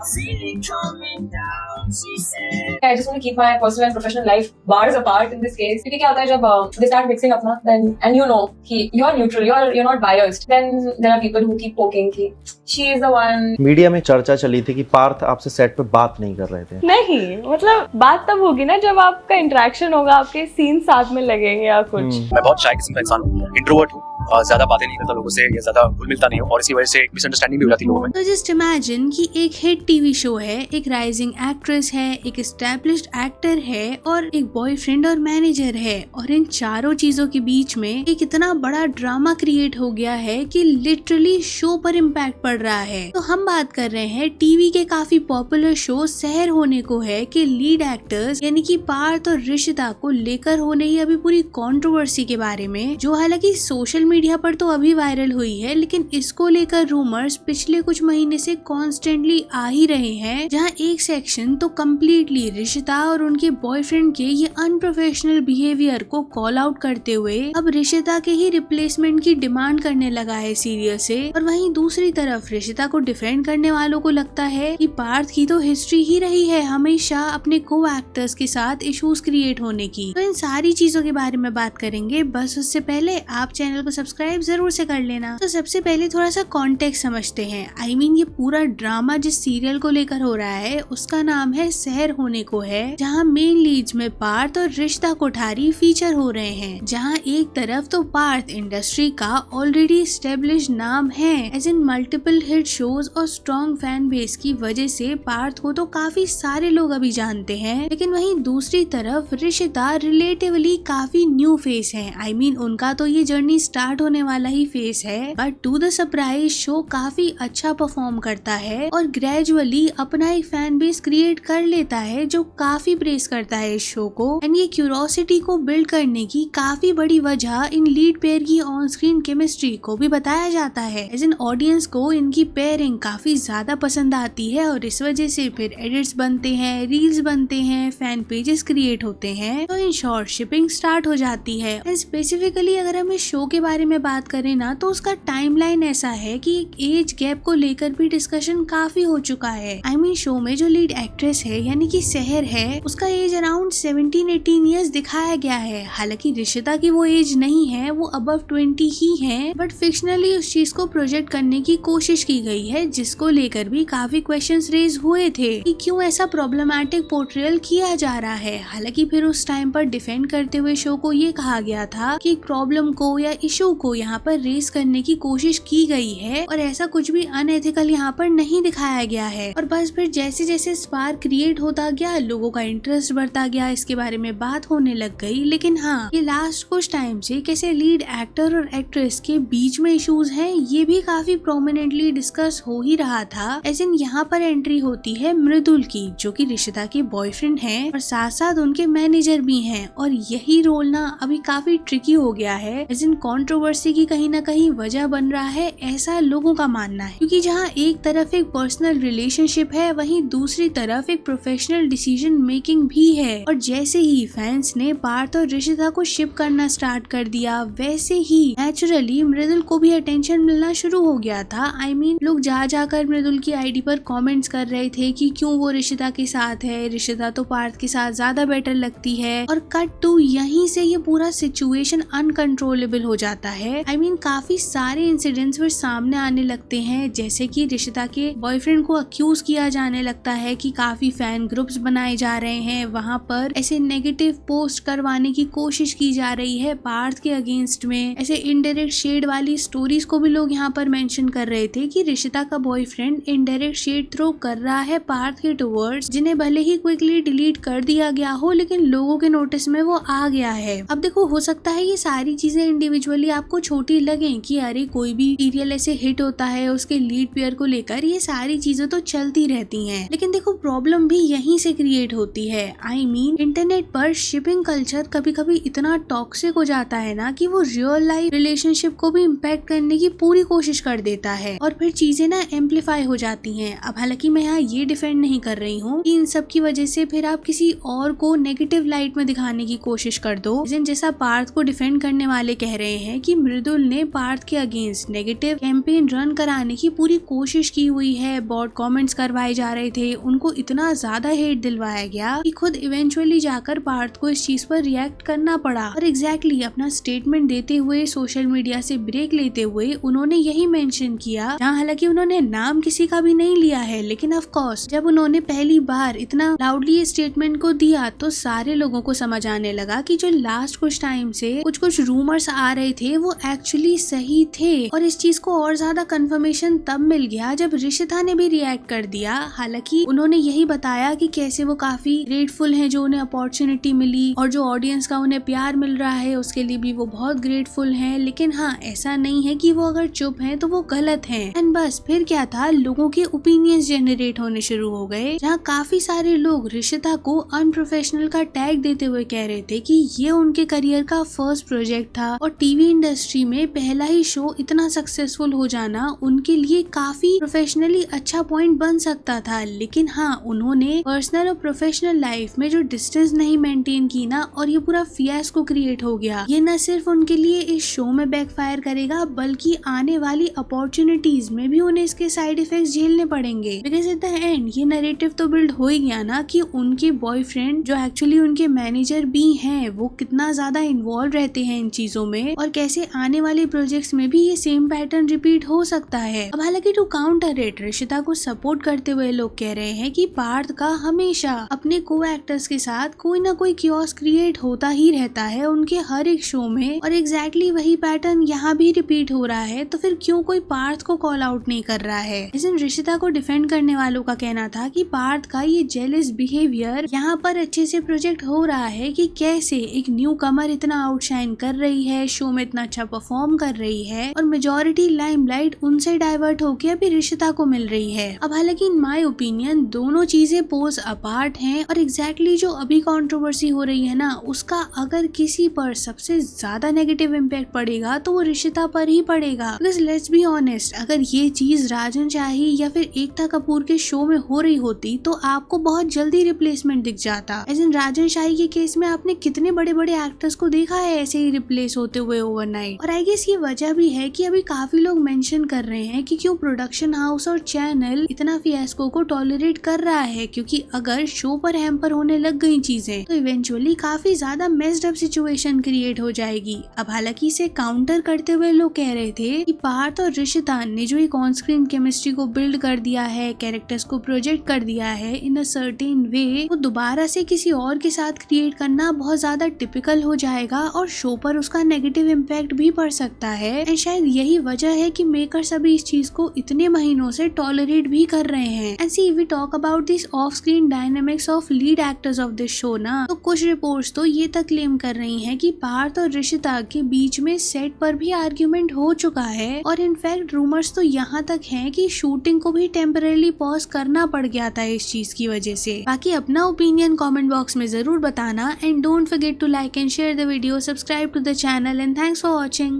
Feeling coming down, she said. I just want to keep my personal and professional life bars apart in this case. क्योंकि क्या होता है जब they start mixing up ना, then and you know कि you're neutral, you're not biased. Then there are people who keep poking कि she is the one. Media में चर्चा चली थी कि पार्थ आपसे सेट पे बात नहीं कर रहे थे। नहीं, मतलब बात तब होगी ना जब आपका इंटरेक्शन होगा, आपके सीन साथ में लगेंगे या कुछ। मैं बहुत शाय किस्म का इंसान हूँ, इंट्रोवर्ट हूँ, ज्यादा बातें नहीं करता लोगों से या ज्यादा घुल मिलता नहीं हूँ और इसी वजह से मिसअंडरस्टैंडिंग भी हो जाती है लोगों में। तो जस्ट इमेजिन कि एक हिट टीवी शो है, एक राइजिंग एक्ट्रेस है, एक एस्टैब्लिश्ड एक्टर है और एक बॉयफ्रेंड और मैनेजर है और इन चारों चीजों के बीच में एक इतना बड़ा ड्रामा क्रिएट हो गया है कि लिटरली शो पर इम्पैक्ट पड़ रहा है। तो हम बात कर रहे हैं टीवी के काफी पॉपुलर शो सहर होने को है कि लीड एक्टर्स यानी कि पार्थ और रिशिता को लेकर होने ही अभी पूरी कंट्रोवर्सी के बारे में, जो हालांकि सोशल मीडिया पर तो अभी वायरल हुई है लेकिन इसको लेकर रूमर्स पिछले कुछ महीने से कॉन्स्टेंटली आ ही रहे हैं, जहां एक सेक्शन तो कम्प्लीटली रिशिता और उनके बॉयफ्रेंड के ये अनप्रोफेशनल बिहेवियर को कॉल आउट करते हुए अब रिशिता के ही रिप्लेसमेंट की डिमांड करने लगा है सीरियल से, और वहीं दूसरी तरफ रिशिता को डिफेंड करने वालों को लगता है कि पार्थ की तो हिस्ट्री ही रही है हमेशा अपने को एक्टर्स के साथ इश्यूज क्रिएट होने की। तो इन सारी चीजों के बारे में बात करेंगे, बस उससे पहले आप चैनल को सब्सक्राइब जरूर से कर लेना। तो सबसे पहले थोड़ा सा कॉन्टेक्स्ट समझते हैं। I mean, ये पूरा ड्रामा जिस सीरियल को लेकर हो रहा है उसका नाम है सहर होने को है, जहाँ मेन लीड्स में पार्थ और रिश्ता कोठारी फीचर हो रहे हैं। जहाँ एक तरफ तो पार्थ इंडस्ट्री का ऑलरेडी एस्टेब्लिश नाम है as in multiple hit shows और स्ट्रॉन्ग फैन बेस की वजह से पार्थ को तो काफी सारे लोग अभी जानते हैं, लेकिन वहीं दूसरी तरफ रिशिता रिलेटिवली काफी न्यू फेस है। I mean, उनका तो ये जर्नी स्टार्ट होने वाला ही फेस है, but to the surprise show काफी अच्छा परफॉर्म करता है और ग्रेजुअली अपना एक फैन बेस क्रिएट कर लेता है जो काफी प्रेस करता है इस शो को। एंड ये क्यूरोसिटी को बिल्ड करने की काफी बड़ी वजह इन लीड पेयर की ऑन स्क्रीन केमिस्ट्री को भी बताया जाता है, एज इन ऑडियंस को इनकी पेयरिंग काफी ज्यादा पसंद आती है और इस वजह से फिर एडिट्स बनते हैं, रील्स बनते हैं, फैन पेजेस क्रिएट होते हैं, तो इन शॉर्ट शिपिंग स्टार्ट हो जाती है। एंड स्पेसिफिकली अगर हम इस शो के बारे में बात करें ना तो उसका टाइमलाइन ऐसा है कि एक एज गैप को लेकर भी डिस्कशन काफी हो चुका है। I mean, शो में जो लीड एक्ट्रेस है यानी कि सहर है उसका एज अराउंड 17-18 इयर्स दिखाया गया है। हालांकि रिशिता की वो एज नहीं है, वो अबव 20 ही है, बट फिक्शनली उस चीज को प्रोजेक्ट करने की कोशिश की गई है, जिसको लेकर भी काफी क्वेश्चंस रेज हुए थे कि क्यों ऐसा प्रॉब्लमैटिक पोर्ट्रेयल किया जा रहा है। हालांकि फिर उस टाइम पर डिफेंड करते हुए शो को ये कहा गया था कि प्रॉब्लम को या इशू को यहाँ पर रेज करने की कोशिश की गई है और ऐसा कुछ भी अनएथिकल यहाँ पर नहीं दिखाया गया है। और बस फिर जैसे जैसे स्पार्क क्रिएट होता गया, लोगों का इंटरेस्ट बढ़ता गया, इसके बारे में बात होने लग गई। लेकिन हाँ, ये लास्ट कुछ टाइम से कैसे लीड एक्टर और एक्ट्रेस के बीच में इश्यूज हैं ये भी काफी प्रोमिनेंटली डिस्कस हो ही रहा था। ऐसे यहाँ पर एंट्री होती है मृदुल की, जो कि रिशिता के बॉयफ्रेंड हैं और साथ साथ उनके मैनेजर भी हैं, और यही रोल ना अभी काफी ट्रिकी हो गया है, एज इन कंट्रोवर्सी की कहीं ना कहीं वजह बन रहा है, ऐसा लोगों का मानना है। क्योंकि जहाँ एक तरफ एक पर्सनल रिलेशनशिप है वहीं दूसरी तरफ एक प्रोफेशनल डिसीजन मेकिंग भी है। और जैसे ही फैंस ने पार्थ और रिशिता को शिप करना स्टार्ट कर दिया, वैसे ही नेचुरली मृदुल को भी अटेंशन मिलना शुरू हो गया था। I mean, लोग जा जाकर मृदुल की आईडी पर कमेंट्स कर रहे थे कि क्यों वो रिशिता के साथ है, रिशिता तो पार्थ के साथ ज्यादा बेटर लगती है। और कट टू यहीं से ये पूरा सिचुएशन अनकंट्रोलेबल हो जाता है। I mean, काफी सारे इंसिडेंट्स फिर सामने आने लगते हैं, जैसे कि रिशिता के बॉयफ्रेंड को अक्यूज किया जाने लगता है कि काफी फैन ग्रुप्स बनाए जा रहे हैं, वहाँ पर ऐसे नेगेटिव पोस्ट करवाने की कोशिश की जा रही है पार्थ के अगेंस्ट में। ऐसे इनडायरेक्ट शेड वाली स्टोरीज को भी लोग यहाँ पर मेंशन कर रहे थे कि रिशिता का बॉयफ्रेंड इनडायरेक्ट शेड थ्रो कर रहा है पार्थ के टुवर्ड्स, जिन्हें भले ही क्विकली डिलीट कर दिया गया हो लेकिन लोगों के नोटिस में वो आ गया है। अब देखो, हो सकता है ये सारी चीजें इंडिविजुअली आपको छोटी लगे कि अरे कोई भी सीरियल ऐसे हिट होता है उसके लीड पेयर को लेकर ये सारी चीजें तो चलती रहती हैं, लेकिन देखो प्रॉब्लम भी यहीं से क्रिएट होती है। I mean, इंटरनेट पर शिपिंग कल्चर कभी कभी इतना टॉक्सिक हो जाता है ना कि वो रियल लाइफ रिलेशनशिप को भी इम्पैक्ट करने की पूरी कोशिश कर देता है और फिर चीजें ना एम्पलीफाई हो जाती हैं। अब हालांकि मैं यहाँ ये डिफेंड नहीं कर रही हूँ कि इन सब की वजह से फिर आप किसी और को नेगेटिव लाइट में दिखाने की कोशिश कर दो, जैसा पार्थ को डिफेंड करने वाले कह रहे हैं कि मृदुल ने पार्थ के अगेंस्ट नेगेटिव कैंपेन रन कराने की पूरी कोशिश की हुई है, बॉट कमेंट्स करवाए जा रहे थे, उनको इतना ज्यादा हेट दिलवाया गया कि खुद इवेंचुअली जाकर पार्थ को इस चीज पर रिएक्ट करना पड़ा। और एग्जैक्टली अपना स्टेटमेंट देते हुए, सोशल मीडिया से ब्रेक लेते हुए उन्होंने यही मेंशन किया, जहाँ हालांकि उन्होंने नाम किसी का भी नहीं लिया है, लेकिन ऑफ कोर्स जब उन्होंने पहली बार इतना लाउडली स्टेटमेंट को दिया तो सारे लोगों को समझ आने लगा कि जो लास्ट कुछ टाइम से कुछ रूमर्स आ रहे थे वो एक्चुअली सही थे। और इस चीज को और ज्यादा कंफर्मेशन तब मिल गया जब ऋषिता ने भी रिएक्ट कर दिया। हालांकि उन्होंने यही बताया कि कैसे वो काफी ग्रेटफुल हैं जो उन्हें अपॉर्चुनिटी मिली और जो ऑडियंस का उन्हें प्यार मिल रहा है उसके लिए भी वो बहुत ग्रेटफुल हैं, लेकिन हाँ ऐसा नहीं है कि वो अगर चुप हैं तो वो गलत हैं। एंड बस फिर क्या था, लोगों के ओपिनियंस जनरेट होने शुरू हो गए, जहाँ काफी सारे लोग ऋषिता को अनप्रोफेशनल का टैग देते हुए कह रहे थे कि ये उनके करियर का फर्स्ट प्रोजेक्ट था और टीवी इंडस्ट्री में पहला ही शो इतना सक्सेसफुल हो जाना उनके लिए काफी प्रोफेशनली अच्छा पॉइंट बन सकता था। लेकिन हाँ, उन्होंने पर्सनल और प्रोफेशनल लाइफ में जो डिस्टेंस नहीं मेंटेन की ना, और ये पूरा फियास्को क्रिएट हो गया, ये न सिर्फ उनके लिए इस शो में बैकफायर करेगा बल्कि आने वाली अपॉर्चुनिटीज में भी उन्हें इसके साइड इफेक्ट्स झेलने पड़ेंगे। बिकॉज एट द एंड ये नैरेटिव तो बिल्ड हो ही गया ना कि उनके बॉयफ्रेंड जो एक्चुअली उनके मैनेजर भी हैं वो कितना ज्यादा इन्वॉल्व रहते हैं इन चीजों में, और कैसे आने वाले प्रोजेक्ट्स में भी ये सेम पैटर्न रिपीट हो सकता है। अब हालांकि टू काउंटर इट, ऋषिता को सपोर्ट करते हुए लोग कह रहे हैं कि पार्थ का हमेशा अपने को एक्टर्स के साथ कोई ना कोई क्योस क्रिएट होता ही रहता है उनके हर एक शो में, और एग्जैक्टली वही पैटर्न यहाँ भी रिपीट हो रहा है। तो फिर क्यों कोई पार्थ को कॉल आउट नहीं कर रहा है? लेकिन ऋषिता को डिफेंड करने वालों का कहना था कि पार्थ का ये जेलस बिहेवियर यहाँ पर अच्छे से प्रोजेक्ट हो रहा है कि कैसे एक न्यू कमर इतना आउटशाइन कर रही है, शो में इतना अच्छा परफॉर्म कर रही है, और मेजॉरिटी लाइमलाइट उनसे डाइवर्ट होकर अभी ऋषिता को मिल रही है। अब हालांकि इन माय ओपिनियन दोनों चीजें पोज अपार्ट हैं, और एग्जैक्टली जो अभी कंट्रोवर्सी हो रही है ना, उसका अगर किसी पर सबसे ज्यादा नेगेटिव इम्पैक्ट पड़ेगा तो वो ऋषिता पर ही पड़ेगा। बिकॉज लेट्स बी ऑनेस्ट, अगर ये चीज राजन शाही या फिर एकता कपूर के शो में हो रही होती तो आपको बहुत जल्दी रिप्लेसमेंट दिख जाता। एज इन राजन शाही के केस में आपने कितने बड़े बड़े एक्टर्स को देखा है ऐसे ही रिप्लेस होते हुए ओवरनाइट। और आई गेस ये वजह भी है कि अभी काफी लोग मेंशन कर रहे हैं कि क्यों प्रोडक्शन हाउस और चैनल इतना फियास्को को टॉलरेट कर रहा है, क्योंकि अगर शो पर हैम्पर होने लग गई चीजें तो इवेंचुअली काफी ज्यादा मेस्ड अप सिचुएशन क्रिएट हो जाएगी। अब हालांकि इसे काउंटर करते हुए लोग कह रहे थे कि पार्थ और ऋषिता ने जो एक ऑन स्क्रीन केमिस्ट्री को बिल्ड कर दिया है, कैरेक्टर्स को प्रोजेक्ट कर दिया है इन अ सर्टेन वे, वो दोबारा से किसी और के साथ क्रिएट करना बहुत ज्यादा टिपिकल हो जाएगा और शो पर उसका नेगेटिव इम्पैक्ट भी पड़ सकता है। एंड शायद यही वजह है कि मेकर्स अभी इस चीज को इतने महीनों से टॉलरेट भी कर रहे हैं। And see we talk about this off screen dynamics of lead actors of this show ना, तो कुछ रिपोर्ट्स तो ये तक क्लेम कर रही हैं कि पार्थ और ऋषिता के बीच में सेट पर भी आर्ग्यूमेंट हो चुका है, और इनफैक्ट रूमर्स तो यहाँ तक हैं कि शूटिंग को भी टेम्परेली पॉज करना पड़ गया था इस चीज की वजह से। बाकी अपना ओपिनियन कमेंट बॉक्स में जरूर बताना, and don't forget to like and share the video, subscribe to the channel, and thanks for watching.